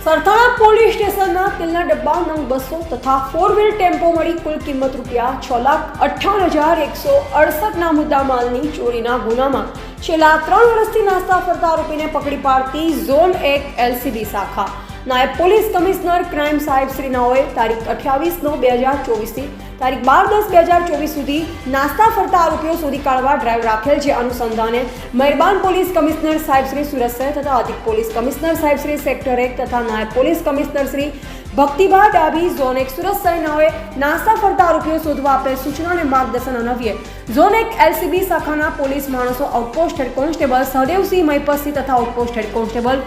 Sarthana police સ્ટેશનના તેલના ડબ્બા નંગ 200 તથા 4 વ્હીલ ટેમ્પો મળી કુલ કિંમત ₹6,58,168ના મુદ્દામાલની ચોરીના ગુનામાં છેલ્લા 3 વર્ષથી નાસ્તા ફરતા આરોપીને પકડી પાડતી ઝોન 1 LCB શાખા નાયબ પોલીસ કમિશનર ક્રાઇમ સાહેબ શ્રી નાઓએ તારીખ 28/9/2024થી તારીખ 12/10/2024 સુધી નાસ્તા ફરતા આરોપીઓ શોધી કાઢવા ડ્રાઈવ રાખેલ છે। અનુસંધાને મહેરબાન પોલીસ કમિશનર સાહેબ શ્રી સુરત શહેર તથા અધિક પોલીસ કમિશનર સાહેબ શ્રી સેક્ટર 1 તથા નાયબ police commissioner Shri Bhaktiba Dabhi zone 1 Surat શહેર નાઓએ નાસ્તા ફરતા આરોપીઓ શોધવા આપેલ સૂચના અને માર્ગદર્શન અન્વયે ઝોન 1 LCB શાખાના પોલીસ માણસો outpost head constable Sahdevsinh Mahipatsinh તથા outpost head constable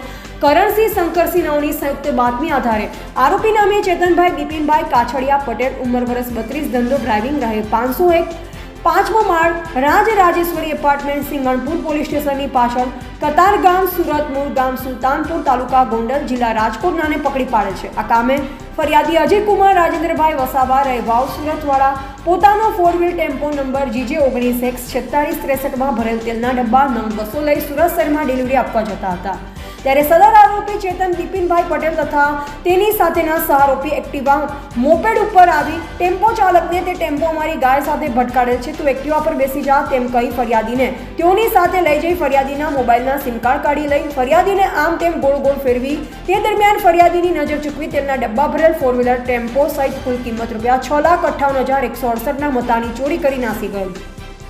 Karansinh Shankarsinh નાઓની સંયુક્ત બાતમી આધારે આરોપી નામે ચેતનભાઈ બિપિનભાઈ કાછડિયા પટેલ ઉંમર વર્ષ 32 ધંધો ડ્રાઇવિંગ રહે 501 પાંચમો માળ રાજેશ્વરી એપાર્ટમેન્ટ સિંગણપુર પોલીસ સ્ટેશનની પાછળ કતાર ગામ સુરત મૂળ ગામ સુલતાનપુર તાલુકા ગોંડલ જિલ્લા રાજકોટ નાને પકડી પાડે છે। આ કામે ફરિયાદી અજયકુમાર રાજેન્દ્રભાઈ વસાવા રહેવાવ સુરતવાળા પોતાનો 4 વ્હીલ ટેમ્પો નંબર GJ 19X4663માં ભરેલ તેલના ડબ્બા નંગ 200 લઈ સુરત શહેરમાં ડિલિવરી આપવા જતા હતા ત્યારે સદર આરોપી ચેતન બિપિનભાઈ પટેલ તથા તેની સાથેના સહારોપી એક્ટિવા મોપેડ ઉપર આવી ટેમ્પો ચાલકને તે ટેમ્પો અમારી ગાય સાથે ભટકાડેલ છે તો એક્ટિવા પર બેસી જા તેમ કહી ફરિયાદીને તેઓની સાથે લઈ જઈ ફરિયાદીના મોબાઈલના સિમ કાર્ડ કાઢી લઈ ફરિયાદીને આમ તેમ ગોળ ગોળ ફેરવી તે દરમિયાન ફરિયાદીની નજર ચૂકવી તેના ડબ્બા ભરેલ 4 વ્હીલર ટેમ્પો સહિત કુલ કિંમત ₹6,58,168ના મતાની ચોરી કરી નાસી ગયેલ।